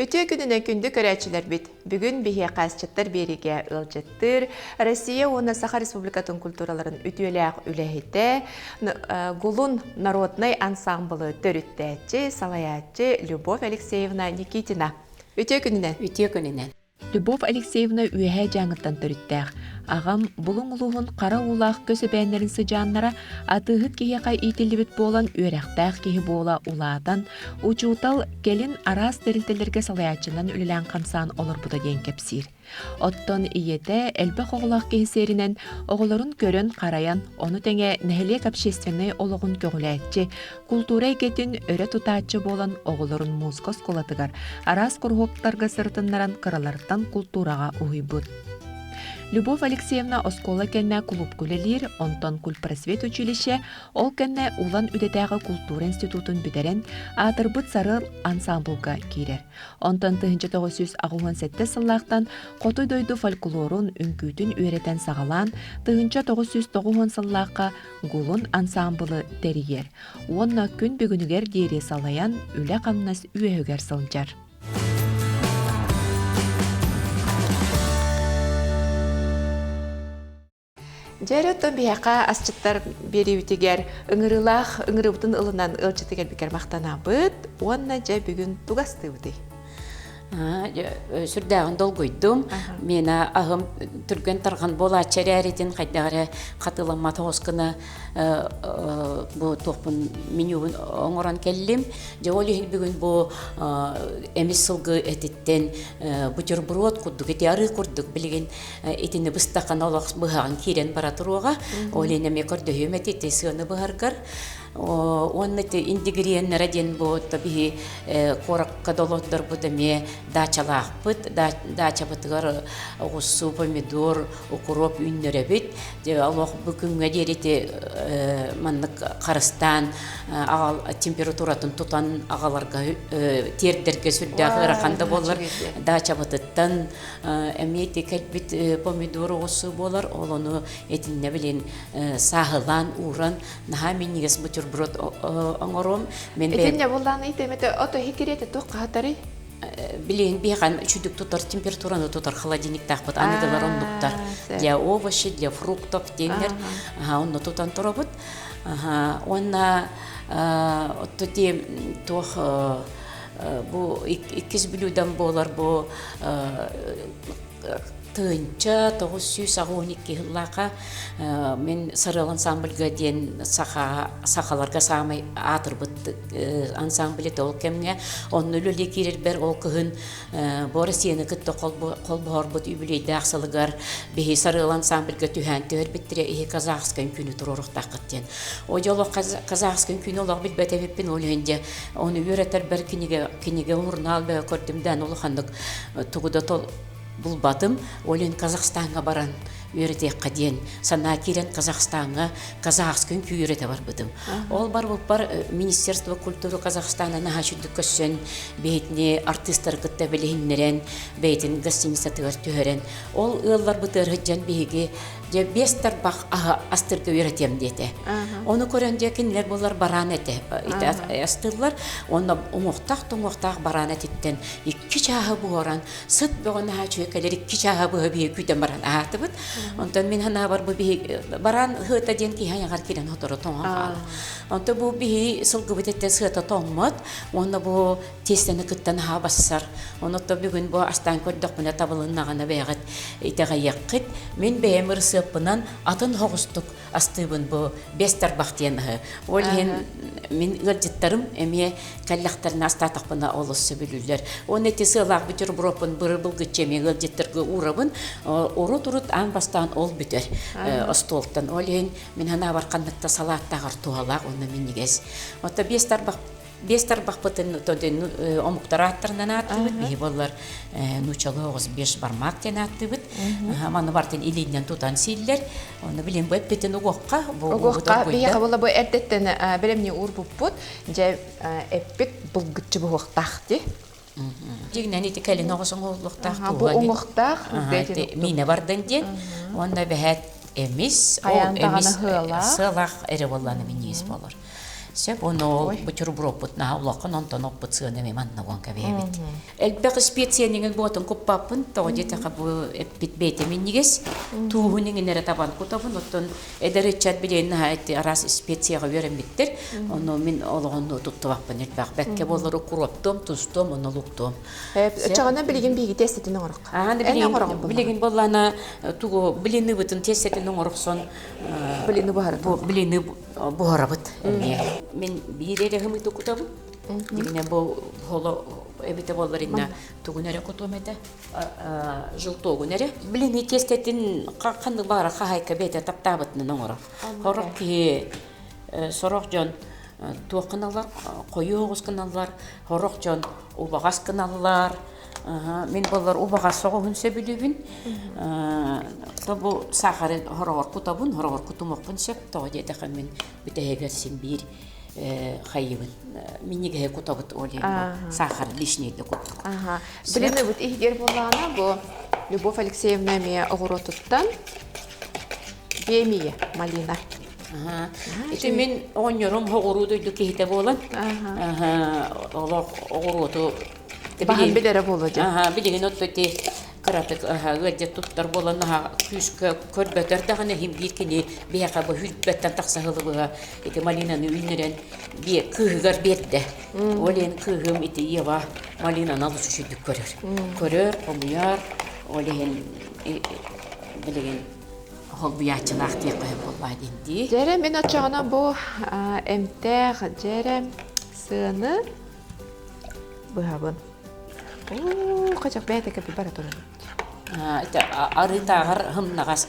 Өтө күнүнө күндү көрәчилер бит. Бүгүн бихе касчыттар бериге ылжыттыр. Россия оны Саха Республикатын культураларын үтүөләк үләһите, Гулун народный ансамблы төрүттәче, салаячы Любовь Алексеевна Никитина. Өтө күнүнө. Любовь Алексеевна үйәһә жаңыттан төрүттәк. Ағам бұлың ұлығын қара улақ көсі бәнлерін сыжаннара атығыт кеге қай итілібіт болан өрәқтәқ кеге бола уладан учуутал келін арас дәрілтелерге салаячынан үлілән қамсан олар бұда ден кепсир. Оттон иеті әлбі қоғылақ кехесерінен оғыларын көрін қараян, оны тәңе нәхілек общественный олығын көгіләтчі, культурай кетін өрі тұтатчы болан оғыларын музыка сколатығар, арас құрғоқтарға сыртыннаран қыралардан культураға ұйбыд. Любовь Алексеевна оскола кенне клуб күлелер, онтон культпросвет училище, ол кенне улан үдетәғы культура институтын бүдерен, атырбыт сарыл ансамблға кейрер. Онтон 1997 сыллақтан қотой дойду фольклорун үнкүтін үйретен сағалан, 1990 сыллаққа гулун ансамблы дәрігер. Онна күн бүгінігер дейре салаян үлі қамнас үйегер сылжар. Жәрөттен бияқа асчыттар бері үтігер ыңырыбытын ылынан ылчытыгер бекер мақтана бұд, онна жа бүгін туғасты үді. Сүрдәғын долгойдым. Мен ағым түрген тарған бола чәрәретін қайдағары қатылама тоғысқыны бұл тоқпын менюін оңыран келлім. Жауалы бүгін бұл әмес сылғы әтеттен бутерброд күрдік, әте ары күрдік білген әтені бұстаққан олақ бұғағын керен баратыруға. Олен әме көрдіғім әтетті сығыны бұғарғар. Он это индигриен раден бот таби коракка долоттар будаме дачалах бут дача бутгар гусу помидор укроп үннеребит же Аллах бүгүнгө дерете маннык Карыстан агал температуратын тутан агаларга тердерге сүрдөгө раканда болар дача бутаттан эмети келбит помидор гусу болар олону этинне билен сахылан уран нахаминигес брод оңором мен Эдинне булдан итемете ото хикирете тоққатары билен бихан чудук тутар температураны тутар холодильник тахбат анадалар оннуктар для овощей для фруктов тендер онно тутан торобут онна отти тох бу иккис блюдан болар бу тынча 912 жыллақа мен сарыл ансамбльға ден сақаларға самай атырбыт ансамблі тол кемге онны өлі керер бер ол күхін боры сені күтті қолбағар бұт үбілейді ақсылығар бейі сарыл ансамбльға түхән төр біттіре ехе казахскан күні тұрорық тақыттен. О жолы казахскан күні олақ білбәт әвеппен олығынде оны өретер бір кенеге ұрын албай көрдімден олы қандық тұғыда тол бұл батым олен Казахстанға баран үйретек қаден сана керен Казахстанға казахскын күй үйрете бар бұдым. Ол бар бұл бар Министерство культуры Казахстана наға жүдік көссен бейтіне артистар күтті білігіннерен бейтін гостиница тығыр түйерен. Ол ұллар бұтыр ғыджан бейге же бестер бақ астырғы үйретем деді. Оны көренде кенлер болар баран әті астырлар, оны ұмықтақ баран әтеттен екі чағы бұғаран, сұт бұғына чөкелер екі чағы бұғы бейі күйтен баран аты бұд. Онтан мен хана бар бұ бейі баран ғыта ден кейхан яғар керен ғытыры тоңға қал. Онтан бұ бейі сылғы бұтеттен сұғыта тоңмад, оны бұ тестені күттен ға бассар. Онытта бүгін бұ астан көрдік бұна табылыннағаны бәғыт итеға еққыт. Мен бәйім ұрысыпынан атын хоғыстық астыбын бұ бестер бақтияны. Ол мен ғылжыттарым әме кәлләқтарына астатақпына олысы білілер. Оны тесі ұлақ бүтір бұрапын бұры бұлғытчеме ғылжыттырғы ұрабын, ұры-тұрыт аң бастан ол бүтер остолттан. Ол мен хана барқандықта салаттағар туғалақ, оны мен негез. Ота бестер бақпытын омуқтар аттарынан аттыбыт, бейі болар нучалы оғыз беш бармақ тен аттыбыт. Маны бартын илейден тутан сейлер. Оны білем бұл әппетін ұғыққа. Ұғыққа бейі қабыла бұл әрдеттен білемне ұр бұппыт, жай әппет бұлғытчы бұғықтақты. Дегінен еті кәлін оғысын ұғықтақ туға. Бұл ұғықтақ? Мені бардын ден. Онда бәхәт әмес. Аяндағаны ғыла. Сылақ әрі боланы мен ес болар. Сеп оно бутерброд на улакан антон оппут сыны манна вон кавебит. Элбек специянин ботон куппапын тоди такабу бит бете миннигес. Туунин инере табан кутабын оттон эдеречат билен хайти арас специяга берем биттер. Оно мин олгонду туттубаппын элбек бекке болору куроптом тустом оно луктом. Чагана билген биги тестетин орок. Билеген боллана тугу билени бутун тестетин ороксон Билени бахар. Билени бухарабыт. Мен бирере хымыты кутабын. Дигене бу холо эбите болларына тугунере кутумете жылтогунере. Билени тестетин кандай бара хахайка бете таптабытны оңоро. Хорок ки сорок жон туакыналар, коёгус кыналар, хорок жон убагас кыналар. Мен боллар убагас согун себилибин. Табу сахарын хорогор кутабын, хорогор кутумокпун сеп тоди декан мен битегер симбир хайыбын. Миниге кутабыт оли сахар лишний де кут. Билени бут игер боллана бу Любовь Алексеевна ме огуротуттан бемие малина. Ити мен оньорум хогуруду дукихите болан. Олог огуроту Бахан билере болажа. Билеген оттоти карапет гыдя туттар болана күскө көрбөтөр дагы хим биркени бияка бу хүлбөттөн таксагылыга ити малинаны үйнөрөн бие кыгыр бетте. Олен кыгым ити ева малинаны алып шүдүк көрөр. Көрөр, комуяр, олен билеген хол буячылак деп коюп болбайды инди. Жере мен очогона бу эмтер жере сыны быхабын. Качак бәйті көпі бара тұрын. Арытағыр хымнағас.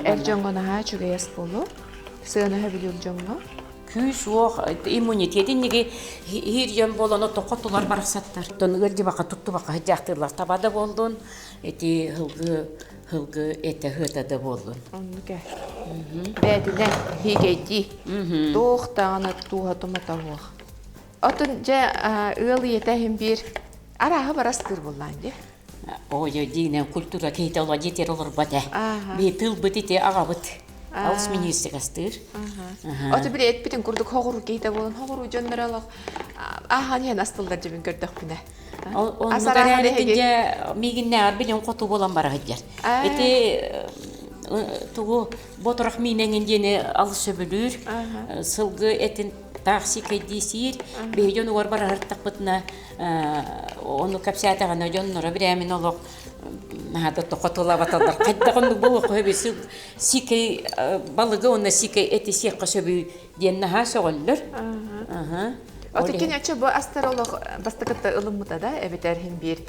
Әл жоңғына ха чүге яс болу. Сыны ха біліл жоңға. Күз оқ, иммунитетін неге хир жөн боланы тоқытылар барақсаттар. Тонығыр дебақа тұтты бақа жақтырлар табады болдың. Әті хылғы әті ғытады болдың. Онныке. Бәділі хигейді. Тоқтағына туға томата оқ. Отын жа ұлы етәхін бір арағы барастыр болланды. Ой, дегенен культура кейті ола жетер олар бәді. Бей тыл бітіте аға бұд. Алыс министр астыр. Оты біле етпетін күрдік хоғыру кейті болын. Хоғыру жөнлер алақ. Ахан ең астылдар жебін көрдік күні. Оны дәрәлетінде мегінне арбелен қоту болан бара ғыдер. Эти туғу ботырақ мейнен ендені алыс сөбілір. Сылғы әтін тақсикай дейсір, бейден оғар бара ғырттақ бұтына оны кәпсәтіғана жоннора бір әмін олық тоқытыла баталдар. Қайттағынды бұл қойбе сикай балығы оны сикай әті сеққа сөбі денні ха соғылыр. Оты кен әчі бұл астар олық бастықытта ұлымыда да, әбет әрхін бір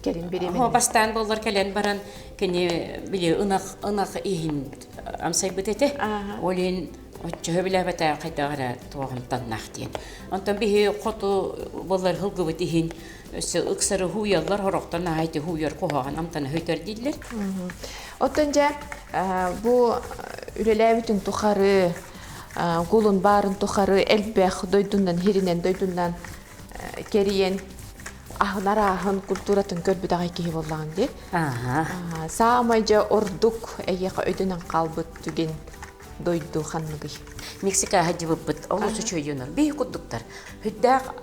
керін беремен. Бастан болар кәлен баран кәне біле ұнақ ехін амсай бұт әті. Олен Отча билебете кайтагара туагымтан нахтин. Антан бихи коту болар хылгы битин ыксары хуялар хороктан айты хуяр кохаган амтан хөтөр диллер. Отонжа бу үрелебитин тухары гулун барын тухары элбех дойдундан хиринен дойдундан кериен ахнарахын культуратын көрбүдагай кии боллаган ди. Саамайжа ордук эйеха өйдөнөн калбыт түген дойду ханныгы. Мексика хаджыбыт олусу чөйөнөр. Бей кудуктар. Хүддак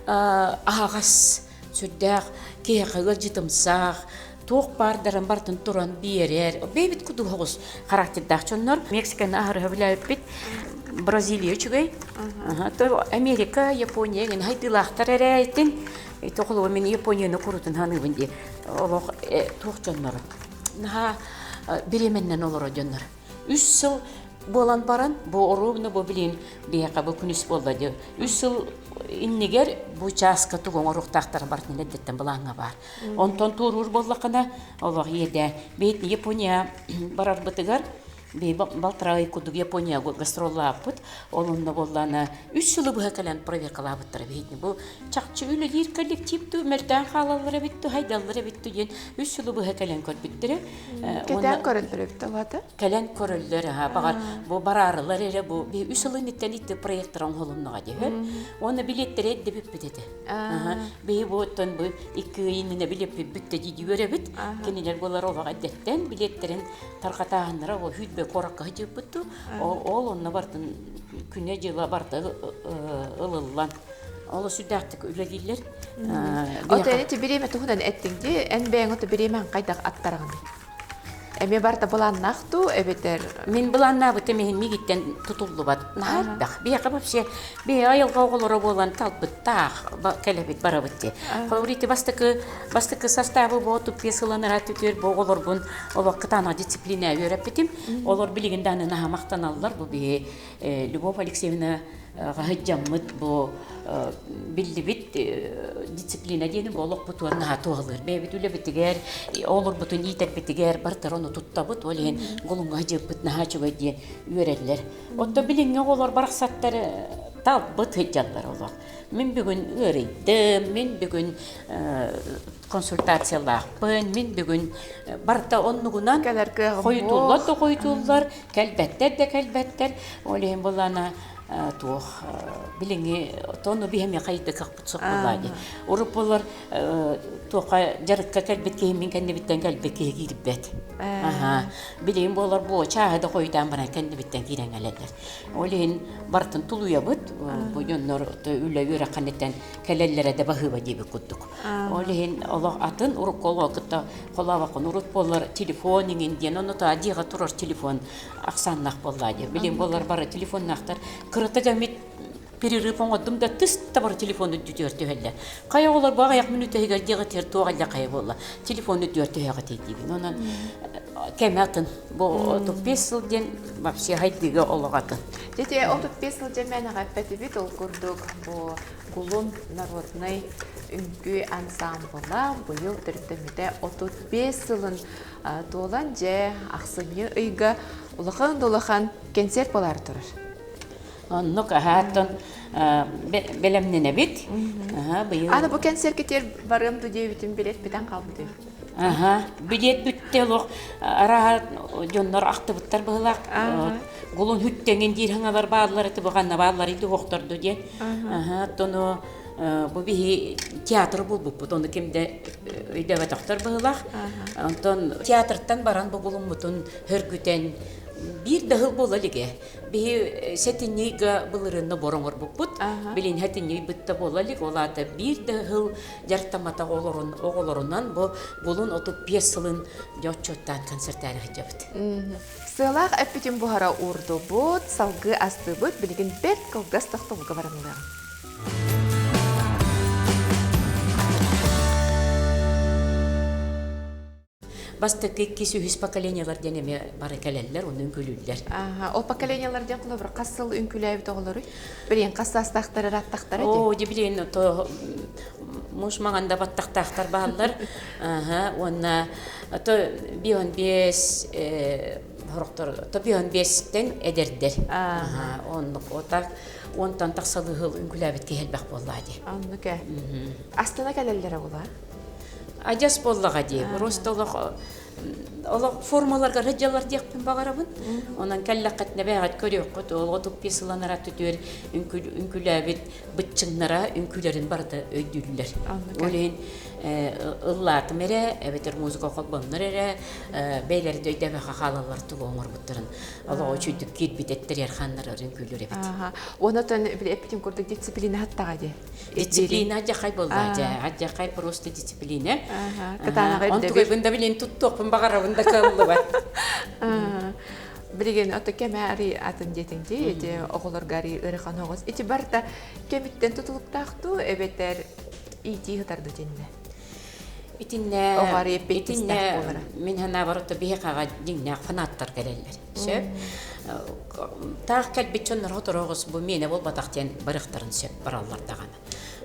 агас сүрдак кеягыл житымсак тоқ бардаран бартын туран биерер. Бейбит куду хогус характердак чоннор. Мексиканы ахыры билеп бит. Бразилия чүгөй. Америка, Япония ген хайдылактар эрәйтин. Тоқлы мен Японияны курутун ханыбын ди. Олох тоқ чоннор. Наха биременнен олор жоннор. 3 жыл болан баран, бу орубны бу билин бияка бу күнүс болду. 3 жыл иннигер бу часка тугон оруктактар бартын эдеттен булаңга бар. Онтон турур боллакына Аллах еде. Бейт Япония барар бытыгар бей балтрай кудук Япония гастроллаппыт. Олунда боллана 3 жыл бу хакалан проверкалабыттыр бейтни. Бу чакчы үлө дир коллективту мелтан халаллары битту, хайдаллары битту ден 3 жыл бу хакалан көрбүттүр. Кетен көрөлдөр битталады. Кален көрөлдөр багар бу барарлар эре бу 3 жыл неттелитти проекторун холуннага ди. Оны билеттер эдде биппетети. Бей боттон бу 2 ийине билеп бүтте ди жибере бит. Кенелер болар ога адеттен билеттерин таркатаганнара бу хүдбе быһы коракка хыжыппытту. Ол онна бартын күнэ жыла барта ылыллан. Ол сүдәктик үлелилер. Отені те биреме тухудан эттинди, эн бэң оты биремен кайдак аттарган. Эме барта буланнахту, эбетер. Мен буланна бу темехин мигиттен тутулду бат. Нахаддах. Бияка вообще бия айылга оголора болан талбыттах келебит барабытты. Хаврити бастыкы составы боту песыланара түтөр боголор бун олоктана дисциплина өрөппетим. Олор билигинданы наха мактаналлар бу би Любовь Алексеевна гахаджаммыт бу биллибит дисциплина дени болок бутуар наха туалыр. Бебит үле битигер, олор бутун итек битигер бартарону туттабыт, олен голунга жыппыт наха чуга ден үйреллер. Отто билинге олор бараксаттар талбыт хыджаллар олор. Мен бүгүн өрейдим, мен бүгүн консультациялақпын, мен бүгүн барта оннугунан қойтуллар, кәлбәттер, олен болана туох билинги тону бихеме кайда какпыт сокулады. Уруп болар тока жарыкка келбетке мен кенде биттен келбетке кирибет. Билин болар бу чаада койдан бара кенде биттен киреңелелер. Олен бартын тулуябыт, бу жоннор үлө үрө канеттен келеллере де бахыба деп куттук. Олен Аллах атын уруп колокта колабакын уруп болар телефонин ден ону та дига турар телефон аксаннак боллады. Билин болар бара телефоннактар кырытыга мит перерыв оңодум да тыста бар телефонду дүтөртү хелле. Кая олар бага як минут эгер дига тер тугалда кая болла. Телефонду дүтөртү хага тейдиби. Онан кематын бу 35 жылден вообще хайдыга олагатын. Жете 35 жыл жемена гаппети бит ол курдук бу Гулун народный үңкү ансамбла быйыл төртөмүдө 35 жылын толан же аксымы ыйга улахан концерт болар турар. Оннук ахаттан белемнене бит. Аны бу концерт кетер барымды дебитин билет битен калды. Билет бүттелок ара жоннор актыбыттар быйлак. Гулун хүттенген дирхаңалар баалар эти баганна баалар иди окторду де. Тону бу би театр булбуп, тону кимде өйдөгө доктор быйлак. Антон театрдан баран бу булумутун хөргүтен bir dahıl bolalike. Bir setinniga bılırını borongor buput. Bilin hatinni bitta bolalik olata bir dahıl jartamata oğolorundan bu bulun 35 yılın joçottan konsertleri hıcabıt. Sığlaq öpütün buhara urdu bud, salgı astı bud, bilgin bet kılgas tahtolga varanlar. Баста кесүхис поколениялар денеме бары келелер, onun күлүллер. Ол поколениялардан кулы бир касыл үнкүләйбит оголору. Билен кассастактары раттактары. Же билен то мушмаганда баттактактар баалар. Онна то бион бес хороктор, то бион бестен эдердер. Оннук отак онтан таксалы хыл үнкүләйбит келбек боллады. Аннуке. Астана келеллер була. Ажас боллага ди. Просто олар формаларга раджалар диякпын багарабын. Онан келлакатна бәгат көрөк, ол 35 жылланара түтөр үнкүләбит бытчыңнара үнкүләрен барды өйдүлләр. Олен ыллат мере, эбетер музыка колбоннар эре, бейлер дөйдәбе халалар тугоңор буттырын. Алар өчүдүк кирбитеттер ярханнар үнкүлөр эбит. Онотон эпитим курдук дисциплина хаттага ди. Дисциплина жакай болду, жакай просто дисциплина. Катанага Онтугай бында билен туттук багарабында калды бат. Билген ото кемари атын жетинди, эти оголор гари ырыхан огос. Эти барта кемиттен тутулуктакту, эбетер ити хытарды женне. Итинне огари эппеттистак болара. Мен хана барыта бихага диңнак фанаттар келелер. Сөп. Тах келбичоннор хоторогос бу мене бол батактен барыктарын сөп бараллар даганы.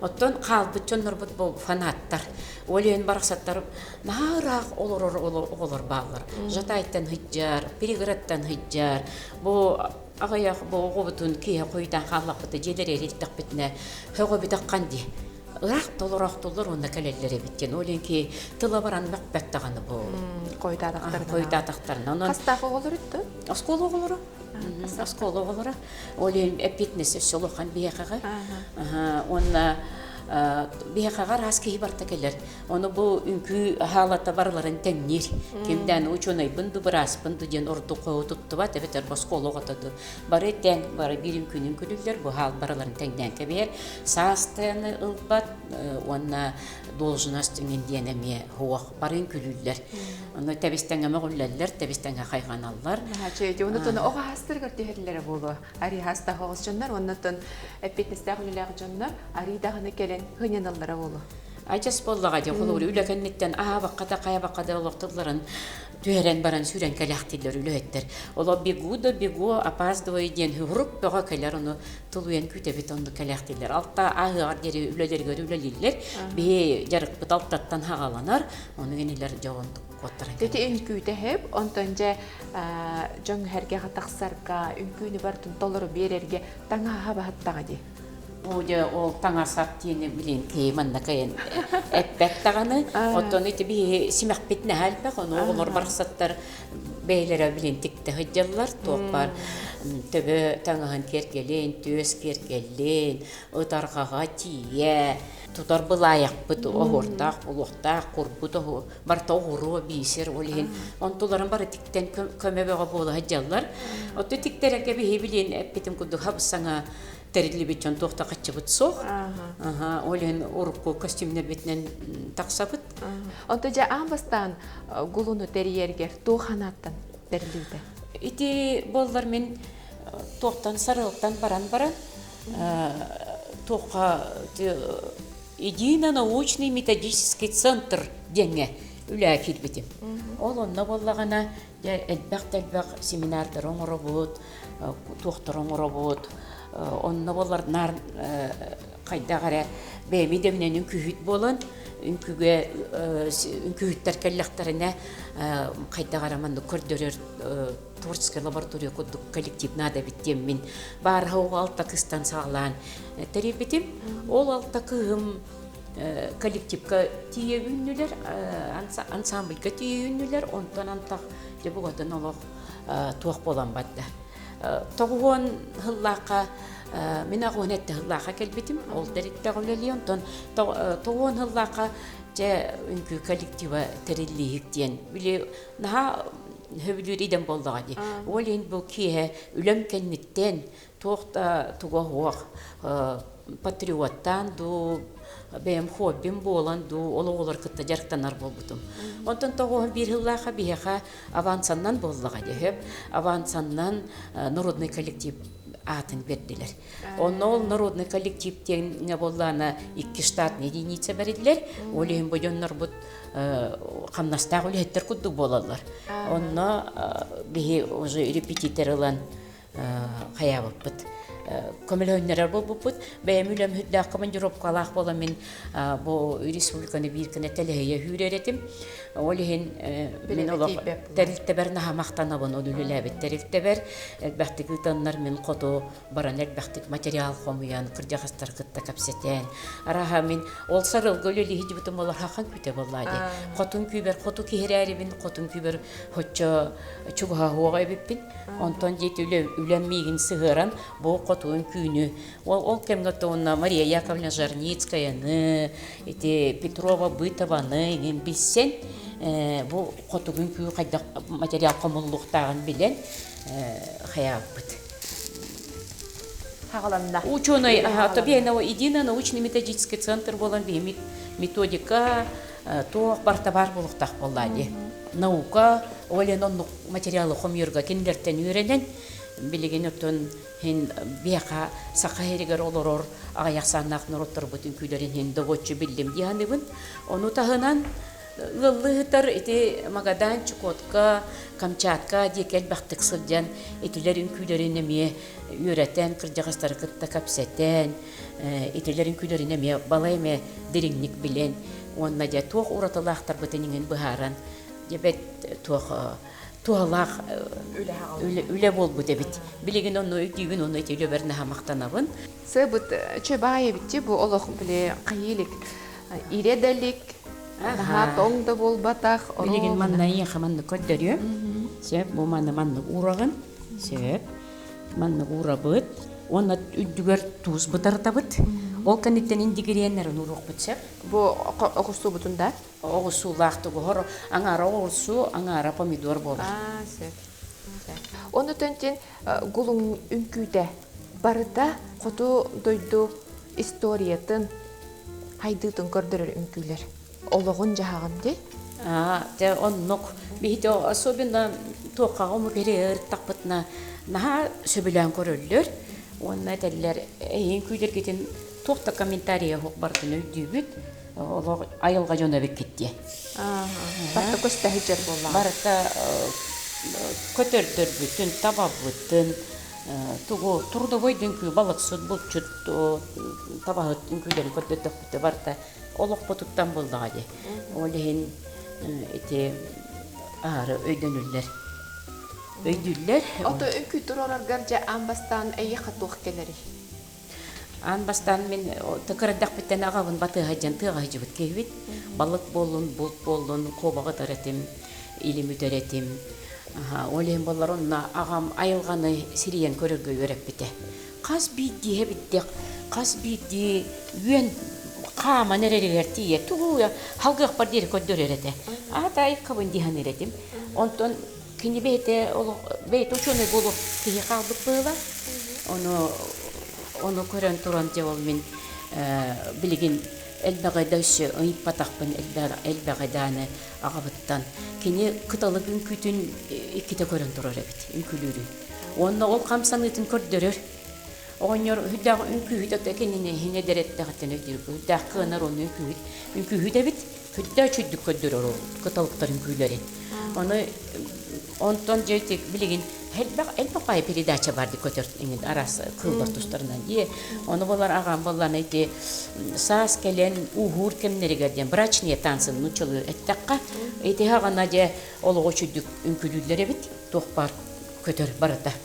Оттон калбычоннор бу фанаттар. Олен бараксаттар нарак олор баалар. Жатайттан хыджар, Переградтан хыджар. Бу агаяк бу огобутун кие койдан халлапты желер эреттик битне. Хого битаккан ди. Ырак толор онда келеллер биттен. Оленки тыла баран макбаттаганы бу. Койдатактардан. Кастак оголор үттү? Аскол оголору. Аскол оголору. Олен эпитнесе солохан биякага. Онна бихагар аски барта келер. Оны бу үнкү халата барларын теңнир. Кимден учуной бунду брас бунду ден орду коо туттуба тебетер басколого тады. Бары тең бары бир үнкүнүн күлүлөр бу хал барларын теңден кебер. Састыны ылбат онна должностьнин денеме хуак барын күлүлөр. Оны тебистеңе мөгүлләрләр, тебистеңе хайганаллар. Чейти онутон ога хастыргар тиһерләре болу. Ари хаста хогыс жоннар, онутон эппитнестәг үлеләг жоннар, ари дагыны келен хыняналлара болу. Айчас боллага же холур үләкәннеттен баккада кая баккада олоктурларын түһәрен баран сүрен кәләхтилер үләттер. Ола бегу опаздывай ден хуруп бага келер оны тулуен күтә бит онды кәләхтилер. Алтта агыр дери үләләргә үләлилләр. Бе жарык бит алттан хагаланар. Оны генеләр жавындык коттар. Тети үнкүтә хеп, онтонҗа җоң һәргә гатаксарга, үнкүне бартын толыры берерге таңа хабаттага ди. Оja ол таңа саттыны билин кейманда кайын эппеттаганы оттоны би симак битне халпак оны олар барсаттар бейлере билин тикте хыджаллар топар төбө таңахан кергелен төс кергелен утаргага тие тутар былаяк бут огортак улуктак курбуту барта огуру бисер олин онтуларын бары тиктен көмөбөгө болу хыджаллар отто тиктереке би билин эппетим куду хабсаңа терли бичон тохта качыбыт сох. Олен урукку костюмнер битнен таксабыт. Онтожа амбастан гулуну терьергер туханаттан терлиде. Ити боллар мен тохтан сарылыктан баран тоха едино научный методический центр денге үләкит битим. Ол онна боллагана элбак семинардар оңоробут, тохтар оңоробут. Онна болар нар кайдагара бемидемнен үнкүһүт болон үнкүһүттер келлехтерине кайдагара манды көрдөрөр творческий лаборатория коддук коллектив надо биттем мен бар алта кыстан саглан теребитим ол алта кыгым коллективка тие үннүлер ансамбльга тие үннүлер онтон антак жебуготон олох туак болан бадда Тогон хыллака мен агонетте хыллака келбитим ол деритте голелион тон тогон хыллака же үнкү коллектива терилликтен биле наха хөбүлүриден болдогади ол эн бу кие үлөмкенниттен тохта тугох патриоттан ду бем хоббим болан ду ологолор кытта жарктанар болбутум. Онтон тогон бир хыллака биха авансаннан боллага деп, авансаннан народный коллектив атын бердилер. Онол народный коллектив теңе боллана 2 штатный единица бердилер. Олем бойоннор бут камнастагы үлеттер кудду болалар. Онно бихи уже репетиторлан хаябыппыт. Көмөлөннөр болбуппут бемүлөм хүддак командировка алак болом мен бу республиканы биркене телеге хүрөретим олен мен олох терилтебер наха мактанабын олүлөбөт терилтебер элбактык ытаннар мен кото баран элбактык материал комуян кырдягастар кытта капсетен араха мен ол сарыл гөлөли хижбутум олар хахан күтө боллады котун күбер коту кихерерибин котун күбер хоччо чуга хуга биппин онтон жете үлөммигин сыгыран бу котун күнү ол кемге тонна Мария Яковлевна Жарницкаяны эти Петрова Бытованы ген биссен бу котун күнү кайда материал комуллуктагын билен хаябыт Хагаланда. Ученый, тобиэна единый научный методический центр болан би методика то бартабар болуктак боллади. Наука оленон материалы хомюрга кендертен үйренен билеген өттөн хин бияка сакайригер олорор аяқсаннак нуроттор бүтүн күйлөрүн хин догочу билдим дианыбын. Ону тахынан ыллыгытар эти Магадан, Чукотка, Камчатка декел бактык сылжан этилерин күйлөрүн эме үйрөтен кырдягастар кытта капсетен этилерин күйлөрүн эме бала эме дириңник билен онна же тох ураталактар бүтүнүн быхаран жебет тох туалах үле болбу дебит билеген онно үйдүгүн онно этиле берне хамактанабын Себут чөбае битти бу олох биле кыйылык иределик наха тоңда болбатах билеген маннайын хаманны көддөрү сеп бу манны ураган сеп манны урабыт онна үдүгөр туз бытартабыт Ол каниттен индигириеннер нурук битсеп. Бу огусу бутунда. Огусу лахтыгы хор аңара огусу, аңара помидор болар. Сеп. Оны төнтен гулун үнкүйдә барыта хоту дойду историятын хайдытын көрдөрөр үнкүйлер. Ологун жахаган ди. Те оннук бихито особенно тоққа ому берер тақпытна наха сөбілән көрөллөр. Онна тәлләр эйин күйлер кетен тоқта комментария хоқ бартын өйдүйбіт. Олог айылға жона бек кетті. Барта көстә хиҗер болла. Барта көтөрдөр бүтін, таба бүтін. Тугу трудовой дүнкү балык суд булчут таба дүнкүлер көтөрдөк бүтті барта олог потуттан болдағады. Олеген ите ары өйдөнүллер. Өйдүллер. Ото үнкү турорар гаржа амбастан эйе хатук келери. Анбастан мен тыкырдак биттен агабын баты хаҗан тыга җибит кебит. Балык болун, бут болун, кобага таратым, илим үтеретим. Олем болларынна агам айылганы сириен көрөргө өрөп бите. Каз бидди биттек, каз бидди үен Кама нерелерти тугуя халгых бар дир көддөрөрөтө. Атай кабын дихан эретим. Онтон кини бете ол бет учуны болуп кие калдык была. Оны көрөн туран же ол мен билген элбагайдасы ыйып патакпын элбагайданы агабыттан. Кини кыталык үнкүтүн иките көрөн турар эбит. Үнкүлүрү. Онно ол камсанытын көрдөрөр. Оңнор хүдәг үнкү хүдәк кенене хине дәреттәгәтен өйдүр. Хүдәг кынар оны үнкү хүдә бит. Хүдә чүдүк көдөрөр ол. Кыталыктар үнкүләре. Аны онтон җәйтек билеген элбак пай передача барды көтөрт инде арасы кылбар тустарынан ди. Аны болар агам болларны әйтте сас келен ухур кемнәргәдән брачные тансын нучылы әттәккә. Әйтте хагана җә олыгы чүдүк үнкүлүләре бит. Тохпар көтөр барата.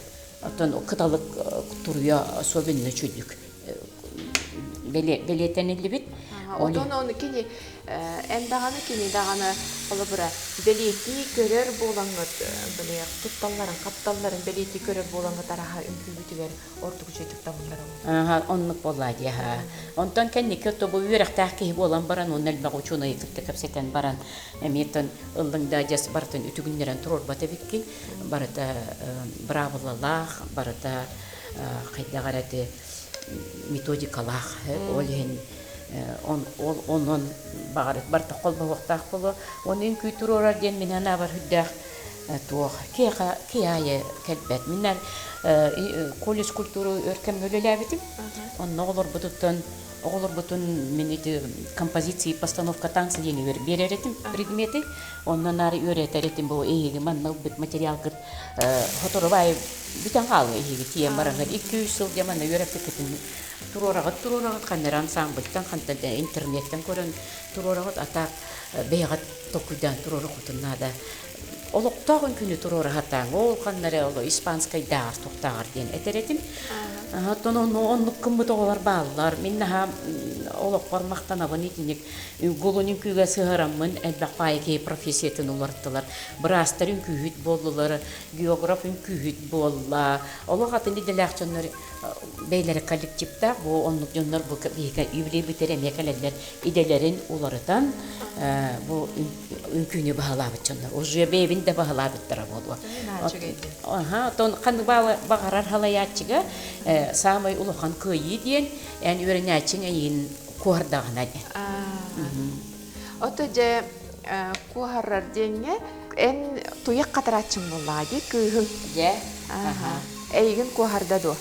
Атын кыталык туруя особенно чүдүк. Белетенелли бит. Оны кини эндаганы кини даганы олобура белети көрөр болаңыт биле тутталларын капталларын белети көрөр болаңыт араха үнкүбүтүгөр ортук чөтүк табылар. Оннук боллади ха. Онтон кенни көтө бу үрәк тахки болан баран оннел багучуна икте капсетен баран эмитен ылдыңда жас бартын үтүгүннөрөн турор батебикки барата бравалалах барата кайдагараты методикалах олен онон багарат барта колбо вактак боло онун күтүрөр ден менен абар хүддак туох кияе келбет минер колледж культуру өркөмгөлөлөбүтүм онно оголор бутун менити композиции постановка танца дени береретим предмети оннан ары өретеретим бу эйги манна бит материал кыт фоторобай битен калгы эйги тием барангар 200 жыл жаман өрөп кетим турорагат канер ансамбльтан кантан интернеттен көрөн турорагат атак бейгат токудан турорагутунада олоктогун күнү турорагатаң ол каннары ол испанскай даар токтагар ден этеретим Тоно оннук кымбы тоголар баалар. Миннаха олок бармактанабын итинек голонун күгө сыгараммын элбак пайки профессиятын уларттылар. Брастар үнкүһүт болдулар, географ үнкүһүт болла. Олок атын иделакчоннор бейлер коллективта бу оннук жоннор бу бейка үбли битере мекалелер иделерин уларыдан бу үнкүнү баалабыт жоннор. Уже бебин де баалабыттар болду. Тон кан багарар халаячыга самый улахан кыйы диен, яны өренячың айын куардагына де. Ото же куарар денге эн туяк катарачың боллади кыйын. Же. Эйген куарда до.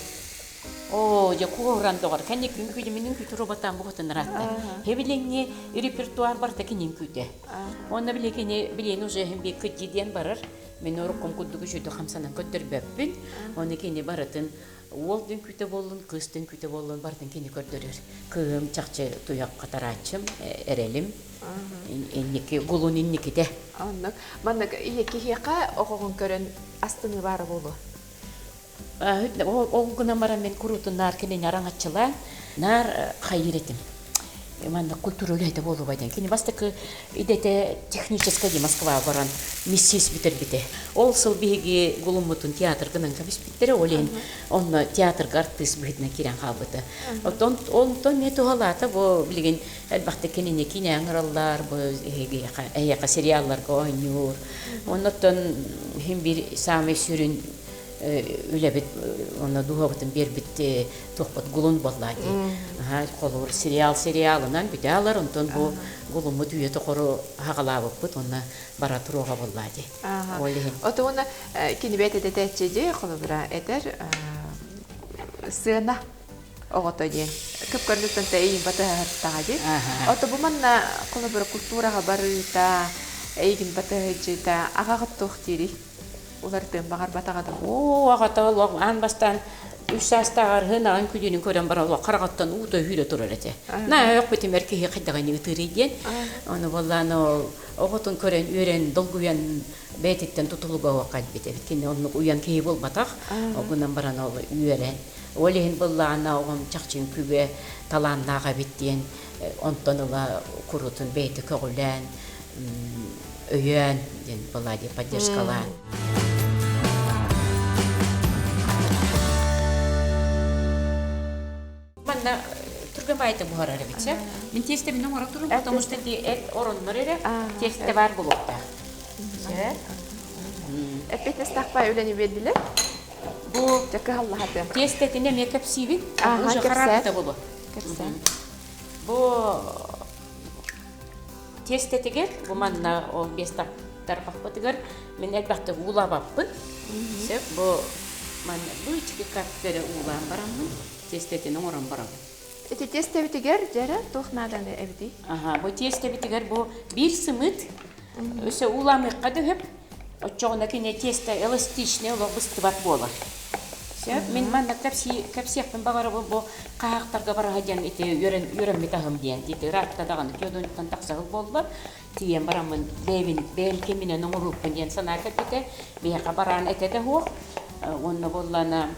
Je kuoran dogar kanni kynkyde minun kyturo batan buhtan ratta. Hebilenni repertuar barta kinin kyde. Onna bilekini bilen uje hem bir kydiden barar. Men orukum kuddugu şudu 50 kötür bebbin. Onu kini baratın Oldun küte bolun, kıstın küte bolun bardan kini kördürür. Kığım çakçı tuyak kataraçım, erelim. Enniki gulun inniki de. Anlık. Manlık iyi ki hiyaka oğun körün astını var bolu. O güne mara men kurutun nar kini naran açılan nar hayretim. манна культура үлейді болу байден. Кені бастықы идете техническая де Москва баран миссис битер бите. Ол сыл биги гулумутун театр гынан кабис биттері олен. Онна театрга артист битне кирен қабыты. Он мету халата бо билген әлбақты кенене кине аңыралар, бо эйяқа сериалларга ойнур. Оннотон хим бир сами сүрін үлебит оны дуһабытын бербитте тохпат гулун боллади. Колор сериалынан бидалар онтон бу гулуму дүйе тохору хагалабыппыт онна бара туруга боллади. Отуна кинебете детечеди колобра этер сына оготоди. Көп көрдүктөн тейин батартади. Ото бу манна колобра культурага барыта эйгин батажыта агагып тохтири. Улардың бағар батағады. Ағата олық ан бастан үш астағар ғынаған күденің көрен бар олық қарағаттан ұйда үйді тұрар әте. На өк бітім әркеге қайдаған үтірейден. Оны болан оғытын көрен өрен долгуян бәйтеттен тұтылуға оқад бете. Біткенде оның ұян кейі бол батақ. Оғынан баран ол өрен. Олейін болағына оғым чақчын күбе таланнаға біттен. Онтан ұла құрытын бәйті көғілен, өйен, болады поддержкалан. Манна Тургенбайды бұғарары бітсе. Мен тесте менің ора тұрым, потому что орынлар әрі тесте бар болуқта. Әппетес тақпай өлені белділі? Бұл Жакы Аллахаты. тестетіне мекеп сивит, уже кепсет. қарабыта болу. Кепсет. Бұл тестетігер, бұл манна ол бестақ тарпақпытығыр, мен әлбақты улабаппын. Бұл манна бұл ішкі кәпкері улан барамын, тестетінің орын барамын. Эти тестебитигер жара тухнадан эбди. Бұл тестетігер бұл бір сымыт, өсі уламыққа дүйіп, отчоғына кене тесте эластичный олық бұстыбат болар. Мен манна кәпсияқпен бағары бұл қағақтарға барға ден үйрен метағым ден. Раттадағаны кеудіңтен тақсағыл болдылар. Тиен барамын бәйін кемінен ұңыруппен ден сана кәпеті. Бейқа баран әтеді хоқ. Онны боллана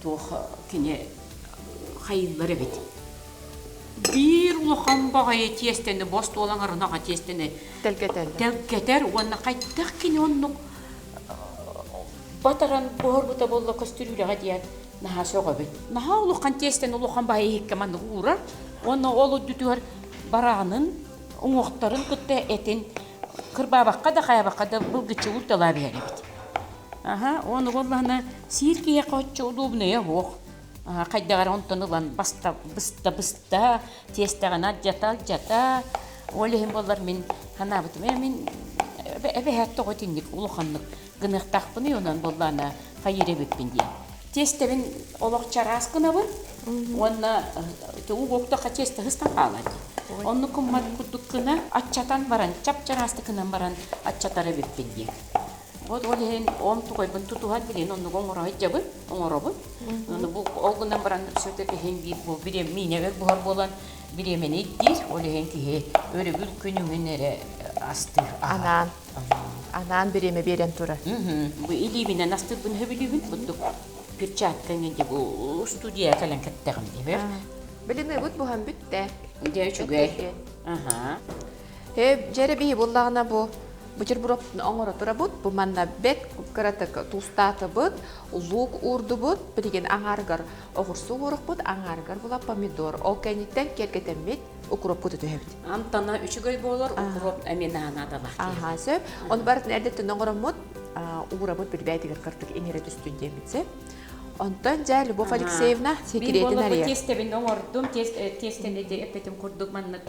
туқ кене қайыллары бет. Bir улахан бағайы тестені, босты олаңарынаға тестені тәлкетер. Онны қайттақ кене онның батаран борбута болла костюрюлега диен наха соға бит. Наха улухан тестен улухан бай хиккаман урар. Оны олу дүтүр баранын оңоқтарын күтте этин кырбабакка да каябакка да булгычы ултала бери бит. Оны боллана сиркие коччу удобное хох. Кайдагар онтонылан быста тестегана жата. Олехим боллар мен ханабыт мен эбехетто готинник улуханнык гынықтақпыны онан боллана қайыре беппенде. Тестебен олық чарас кынабын, онна уғоқтақа тесті ғыстан қалады. Онны күммат күттік кына атчатан баран, чап чарасты кынан баран атчатары беппенде. Вот олеген ом туғайбын тұтуғад білен, онны оңырай жабын, оңырабын. Олғынан баран сөйтеке хенгі бірем миневек бұғар болан, биремен еттер, олеген кеге өрі бүл күніңін әрі астыр. Анан биреме берен тура. Бу илибинен астыр бұн хөбілігін бұндық перчатканенде бұл студия кәлін кәттіғім дейбер. Біліні бұд бұған бүтті. Де үшігай. Жәрі бейі боллағына бұ Бутербродтун оңора тура бут, бу манна бек кыратык тустаты бут, лук урду бут, билген аңаргар огурсу урук бут, аңаргар була помидор. Ол кенеттен келгетен бит укроп бут өтөбүт. Антана үчүгөй болор, укроп эмени анадалар. Сөп. Он бардын эрдеттен оңора мут, ура бут билбейтигер кыртык эңере түстүндө битсе. Онтон жа Любовь Алексеевна секретин ария. Бир тестебин оңордум, тестенде эпетим курдук маннык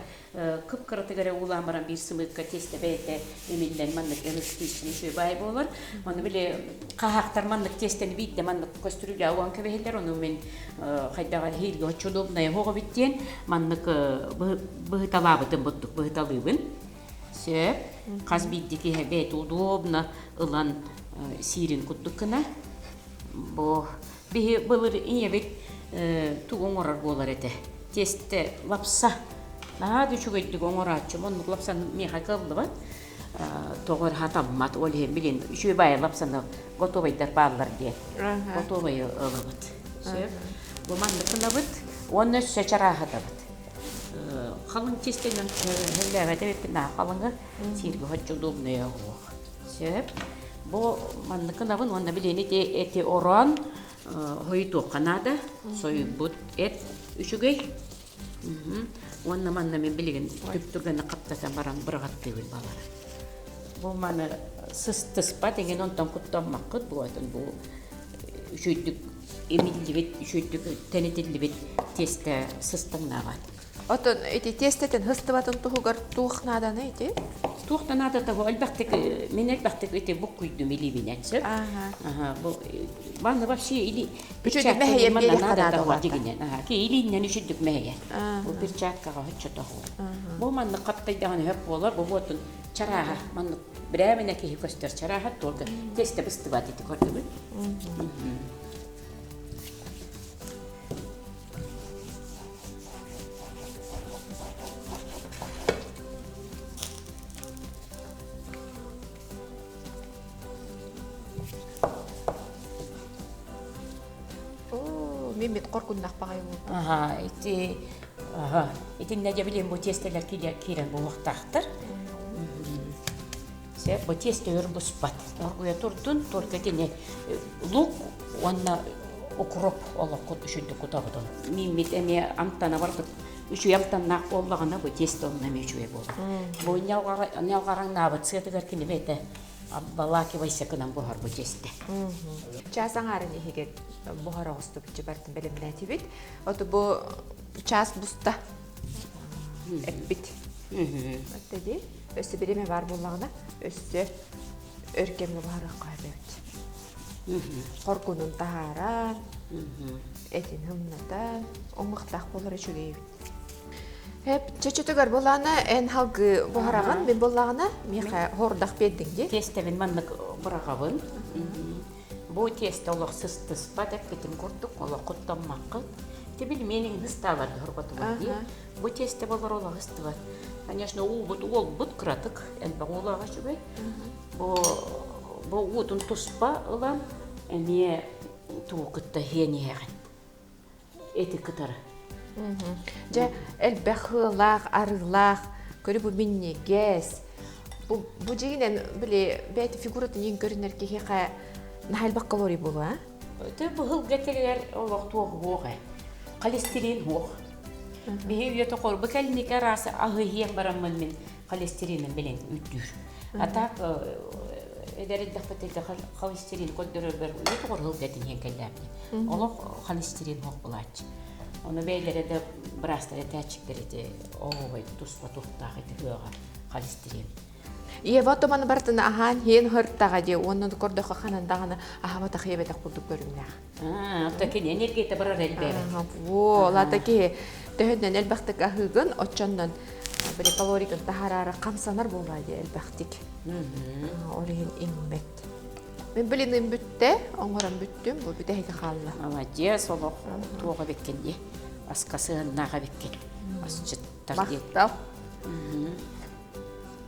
кып кыртыгары уламаран бир сымытка тестебейте эмилден маннык эластичный сөбай болор. Аны биле кахактар маннык тестени битте маннык кастрюля ауан кебелер, оны мен кайдага хилге очудобная хого биттен маннык быхталабытын буттук быхталыбын. Сөп каз биттики бет удобно ылан сирин куттукына. Бо бихи былыр иевик тугоңорар болар эте. Тесте лапса. Наады чугайдык оңорачы. Монук лапсан меха кылдыба. Тогор хатаммат оле билин. Шүйбай лапсаны готовайдар баллар де. Готовай ылыбыт. Бу манды кынабыт. Оны сөчара хатабыт. Қалың тестенен хәлләбәдә бепна қалыңы сирге хоч удобная го. Сеп бу манныкын абын онда билени те эти оран хойду канада сойбут эт үшүгей. Онна манна мен билген түптүргәне каптасан барам биргатты бил балар. Бу маны сыстыспа деген онтан куттан макыт бу атын бу үшүйдүк эмилдибет үшүйдүк тенетилдибет тесте сыстыңнагат. Отон эти тестетен хыстыбатын тугар тухнадан эти. Тухтанада да бу албактык мен албактык эти бук күйдүм илибиненсе. Ага, бу баны вообще или Üçüncü meheye bir Канада да дигенен. Ага, ки илинен үшүдүк мехе. Бу перчаткага хоччото. Бу манны каптайдан хөп болар, бу ботун чарага манны бирәмене ки көстөр чарага толга. Тесте быстыбат эти көрдүбү. Мен бит коркундак багай болду. Эти нәҗәбилен бу тестеләр кирәк бу вакыттактыр. Сеп бу тестеләр бу спат. Аргуя турдун, только тене лук, онна укроп алакыт үшүндү кутабыдан. Мен метеме амтана бардык. Үчү ямтаннак боллагына бу тесте онна мечүе болду. Бу нялгаран набыт сетегер кине бете. Балаки вайсакынан бухар бу тесте. Часаң арын ихиге бухара осту битчибартын белемнәти бит. Ото бу час буста. Эпбит. Аттеди өсө биреме бар боллагына өсө өркемге бара кайбет. Коркунун тахара. Этин хымната оңмактак болор үчүгей. Hep çeçetüger bolana en halgı buharağın ben bolağına miha hordaq beddin de. Testemin manlık bırağabın. Bu teste olaq sıstıs badak ketin kurduk olaq kuttanmakı. Tebil menin hıstalar hırbatı var diye. Bu teste bolar olaq hıstılar. Конечно, ol but kratık. En bağolağa şübey. Bu udun tuspa olan emiye tuğukıtta heni heğen. Eti kıtarı. Ja elbahılaq, arılaq, körü bu minni gez. Bu jiginen bile beti figuratın yen görünür ki heqa nahal bakkalori bolu ha? Bu hıl geteler olaq tuğ hoğe. Kolesterin hoğ. Bihi üyete qor bu kelini karası ahı hiyen baramman min kolesterinin bilen üddür. Atak ederit daqpatilde kolesterin koddurur ber üyete qor hıl getin yen kellamni. Olaq kolesterin hoğ bulaç. Onu beylere de brastları tәчіктері де оғай тұспа тұқтағы де өға холестерин. Вот маны бартын ахан хен хырттага де онун кордоқа ханандаганы ахабата хебетак булдук көрүннәх. Такен энергия барар элбе. Во, латаки төһөндөн элбактык ахыгын оччондон бир калорикын тахарары камсанар болбайды элбактик. Орин иммет. Мен билиним бүтте, оңорам бүттүм, бу бүтеге халла. Молодец, олох туга беккенде. Аскасыгыннага беккен. Асчыттар дет. Мактал.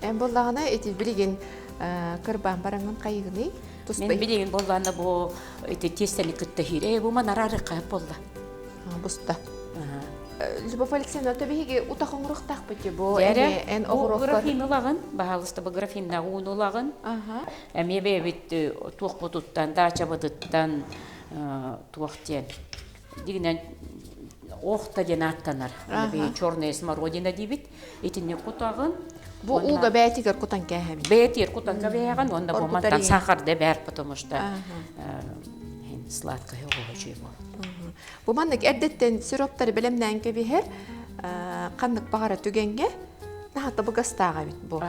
Эн боллагана эти билген кырбан бараңын кайыгыны туспай. Мен билген болганда бу эти тестени кытта хире, бу манарары кайып болду. Буста. Любовь Алексеевна, табиге утахоңруктак бите бу эн огуруктар. Графинылагын, баалыста бу графинна унулагын. Эме бебит туохпутуттан, дачабыдыттан туохтен. Дигинен охта денаттанар. Бе чёрная смородина дибит. Этине кутагын. Бу уга бетигер кутан кэхэм. Бетир кутан кэбэгэн, онда бу мантан сахар де бэр, потому что сладкое очень. Бу маннык эрдеттен сироптары белемнән кебихер, каннык багара түгенге, нахата бу гастага бит бу.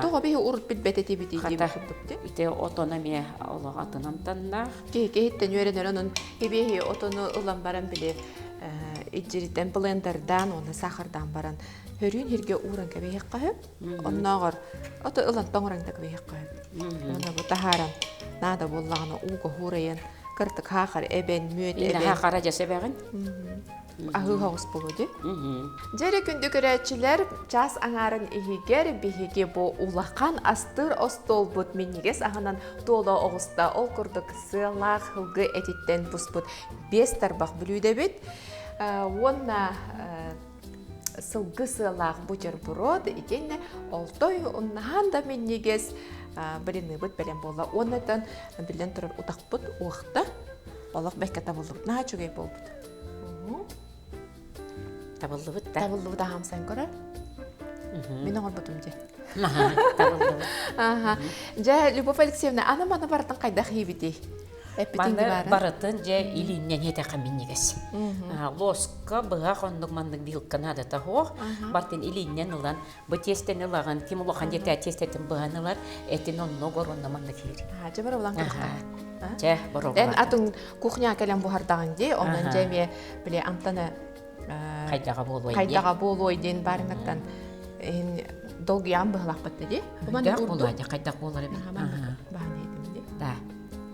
Тога бихи урут бит бетети бит дип бутты. Ите отономия Аллах атынан танна. Кехиттен үйренер онун кебихи отону улан баран биле, иджиритен блендердан, оны сахардан баран хөрүн хирге уран кебихи кайып, оннагыр ото улан тоңраңда кебихи кайып. Оны бу тахаран нада боллагына уга хурайын. Кыртык хахар эбен мүөт эбен. Ина хахара жасебеген. Ахы хагыс болуду. Жере күндү көрөчүлөр час аңарын ихигер бихиге бу улакан астыр остолбут меннигес аханан толо огуста ол курдук сылак хылгы этиттен буспут 5 тарбак бүлүдө бит. Онна сылгы сылақ бутерброд икенне олтой уннахан да меннигес блины бут белен болла. Оннан билен турар утакпут уақта олақ бәкке табылып. Наға чөгей болбут. Табыллыбыт да. Табылып да хамсан көрі. Мен оңыр бұтым де. Табыллыбыт. Жа, Любовь Алексеевна, ана-мана бартын қайда хейбетей? Маны барытын же илиннен хете каминнигес. Лоска быға қондық мандық билкан ады тахо. Бартын илиннен ылан, бұ тестен ылаган, кем улахан жете тестетін бұған ылар, әтін онны горонна мандық хейр. Же бар олан қырыққа? Же бар олан. Ән атын кухня кәлем бұхардағын де, онын жәме біле антаны қайдаға болу ойден барыңаттан долгиян бұғылақ бітті де? Қайдақ болу айда, қайдақ болу айда. Бағын едім де? Да.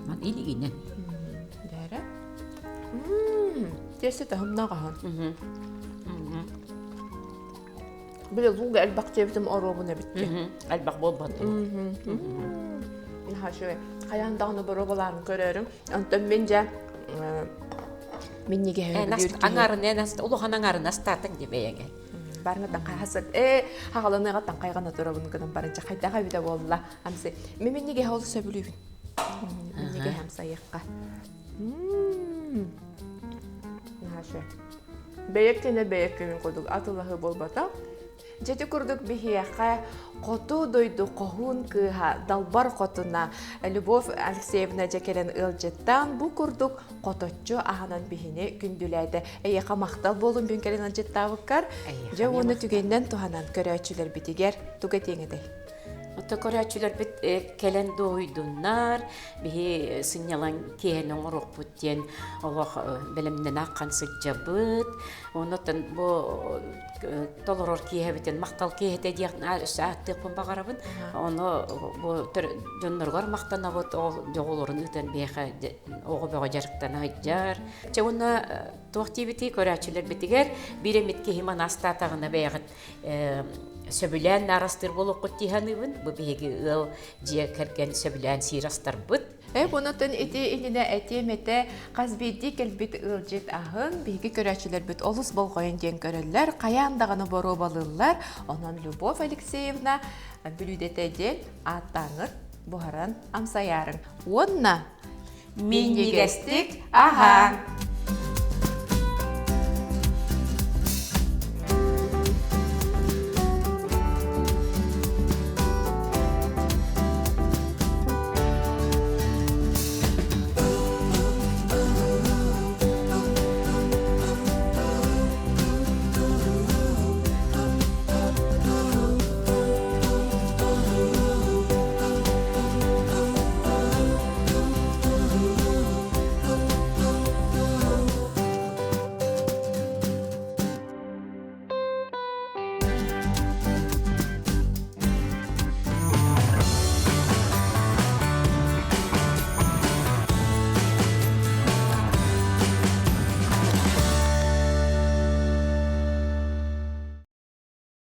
Ман илигинен. Дәрі? Тесі тәхімна қаған. Біле зұлғы әлбақ жебітім оробына бітті. Әлбақ болбады. Қаяндағыны бір обаларын көрерім. Антон мен жа мен неге өйір аңарын, ұлыған аңарын астатын демейенге. Барыңаттан қайғасыр. Хағаланығаттан қайғана тұрабын күнім барынша қайдаға өйді болыла. Амсы, мен неге хауылы сөбілуйбін. Мен неге хамса еққа. Бәйектене бәйеккемен қодық атылығы болбата. Жеті күрдік бігеяқа қоту дойду қоғын кыға далбар қотына Любовь Алексеевна жекелен ылжеттан бұ күрдік қототчу ағанан бігіне күнділәді. Әйеқа мақтал болын бүнкелен ылжеттавыққар. Же оны түгенден туғанан көрәчілер бітігер түге теңедей. Ота көрәчілер бит кәлен дойдуннар, бихи сынялан кейенің ұруқ бұттен олық білімнен аққан сылжабыт. Онытын бұл толырор кейебітен мақтал кейеті дейін сәттіқпін бағарабын. Оны жонларғар мақтана бұт, жоғылырын үтін бейхі оғы бөғі жарықтан айджар. Оны тоқтей көрәчілер бітігер, биремет кейіман астатағына бейғыт сөбілән арастыр болу құттиханыбын, бұл бейгі ұл жия кәрген сөбілән сирастар бұд. Бұнытын еті еліне әтеметі қазбейді кәлбет ұлжет ағын, бейгі көрәчілер бүт олыс болғайын ден көрілер, қаяндағыны бору балылар, онын Любовь Алексеевна бүлідетеден аттаңыр бұхаран амсаярын. Онна Мен негестік, аға!